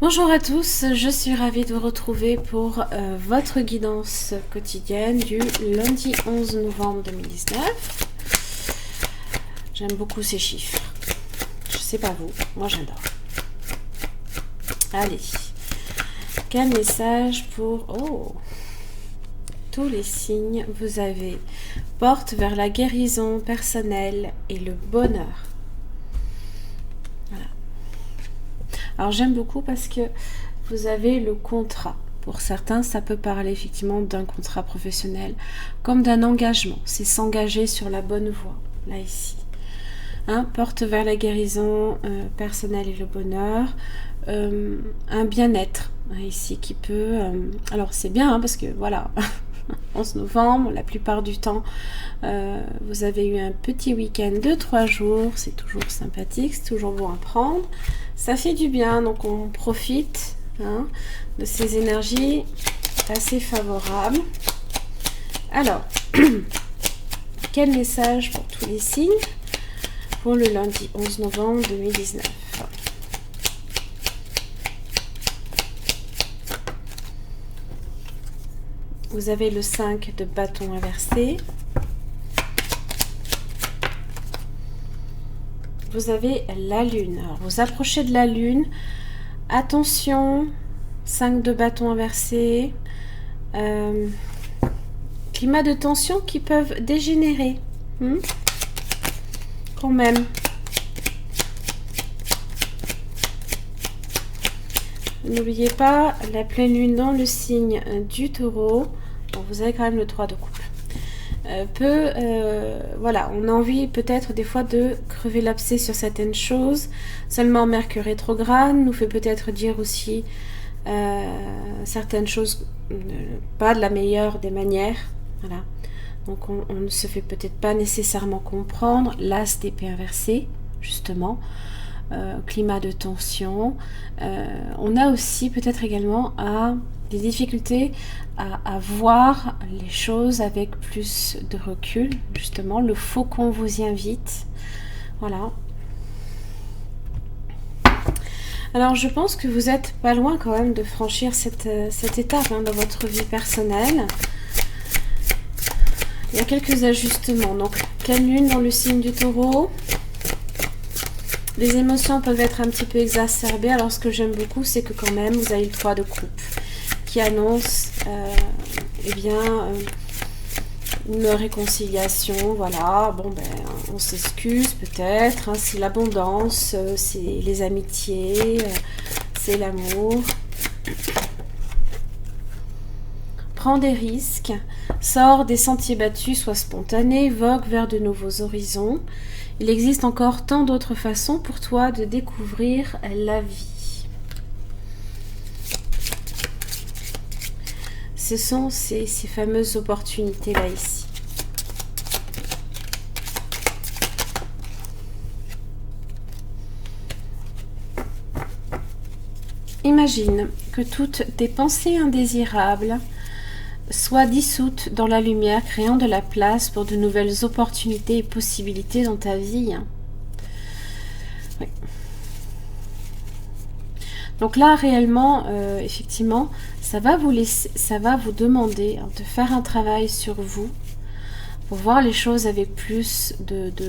Bonjour à tous, je suis ravie de vous retrouver pour votre guidance quotidienne du lundi 11 novembre 2019. J'aime beaucoup ces chiffres. Je sais pas vous, moi j'adore. Allez, quel message pour tous les signes vous avez? Porte vers la guérison personnelle et le bonheur. Voilà. Alors j'aime beaucoup parce que vous avez le contrat. Pour certains, ça peut parler effectivement d'un contrat professionnel, comme d'un engagement. C'est s'engager sur la bonne voie, là ici. Porte vers la guérison personnelle et le bonheur. Un bien-être, ici, qui peut... alors c'est bien, parce que voilà, 11 novembre, la plupart du temps, vous avez eu un petit week-end de 3 jours. C'est toujours sympathique, c'est toujours bon à prendre. Ça fait du bien, donc on profite de ces énergies assez favorables. Alors, quel message pour tous les signes pour le lundi 11 novembre 2019? Vous avez le 5 de bâton inversé. Vous avez la lune. Alors, vous approchez de la lune. Attention, 5 de bâton inversé. Climat de tension qui peuvent dégénérer. Quand même. N'oubliez pas la pleine lune dans le signe du taureau. Bon, vous avez quand même le 3 de coupe. Voilà, on a envie peut-être des fois de crever l'abcès sur certaines choses. Seulement Mercure rétrograde nous fait peut-être dire aussi certaines choses pas de la meilleure des manières. Voilà. Donc on ne se fait peut-être pas nécessairement comprendre. L'as d'épée inversé, justement. Climat de tension. On a aussi peut-être également des difficultés à voir les choses avec plus de recul, justement. Le faucon vous y invite. Voilà. Alors je pense que vous êtes pas loin quand même de franchir cette étape dans votre vie personnelle. Il y a quelques ajustements. Donc, pleine lune dans le signe du taureau. Les émotions peuvent être un petit peu exacerbées. Alors, ce que j'aime beaucoup, c'est que quand même, vous avez le 3 de coupe qui annonce une réconciliation. Voilà, bon, on s'excuse peut-être. C'est l'abondance, c'est les amitiés, c'est l'amour. Prends des risques, sors des sentiers battus, sois spontané, vogue vers de nouveaux horizons. Il existe encore tant d'autres façons pour toi de découvrir la vie. Ce sont ces fameuses opportunités-là ici. Imagine que toutes tes pensées indésirables soient dissoutes dans la lumière, créant de la place pour de nouvelles opportunités et possibilités dans ta vie. Oui. Donc là, réellement, effectivement, ça va vous demander de faire un travail sur vous pour voir les choses avec plus de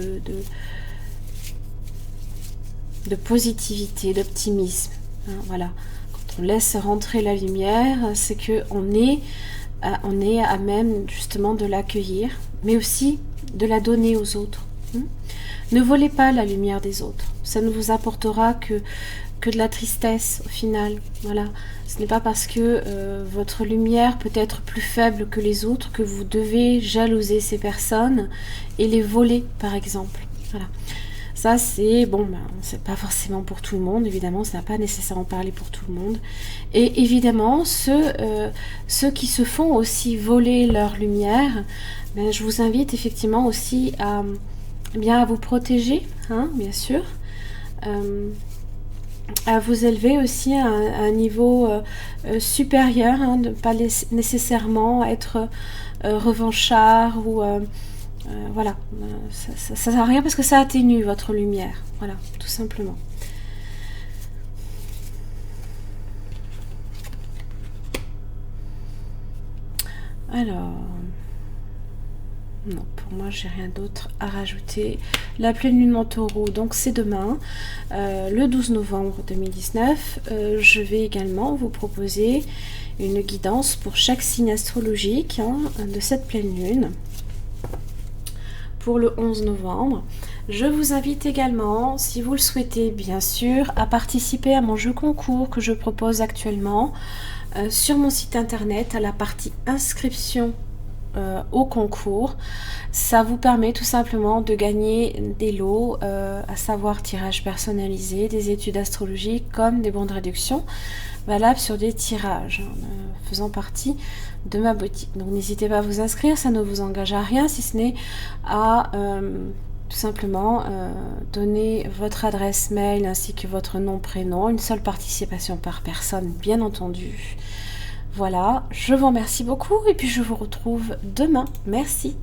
positivité, d'optimisme. Voilà. Quand on laisse rentrer la lumière, c'est que on est à même justement de l'accueillir, mais aussi de la donner aux autres. Ne volez pas la lumière des autres. Ça ne vous apportera que de la tristesse au final. Voilà. Ce n'est pas parce que votre lumière peut être plus faible que les autres que vous devez jalouser ces personnes et les voler, par exemple. Voilà. Ça, c'est c'est pas forcément pour tout le monde, évidemment, ça n'a pas nécessairement parlé pour tout le monde. Et évidemment, ceux qui se font aussi voler leur lumière, je vous invite effectivement aussi à vous protéger, bien sûr, à vous élever aussi à un niveau supérieur, de ne pas nécessairement être revanchard ou... voilà, ça sert à rien parce que ça atténue votre lumière, voilà, tout simplement. Alors, non, pour moi, j'ai rien d'autre à rajouter. La pleine lune en taureau, donc c'est demain, le 12 novembre 2019. Je vais également vous proposer une guidance pour chaque signe astrologique de cette pleine lune pour le 11 novembre. Je vous invite également, si vous le souhaitez bien sûr, à participer à mon jeu concours que je propose actuellement sur mon site internet à la partie inscription au concours. Ça vous permet tout simplement de gagner des lots, à savoir tirage personnalisé, des études astrologiques comme des bons de réduction valables sur des tirages faisant partie de ma boutique. Donc n'hésitez pas à vous inscrire, ça ne vous engage à rien si ce n'est à tout simplement donner votre adresse mail ainsi que votre nom, prénom, une seule participation par personne bien entendu. Voilà, je vous remercie beaucoup et puis je vous retrouve demain. Merci.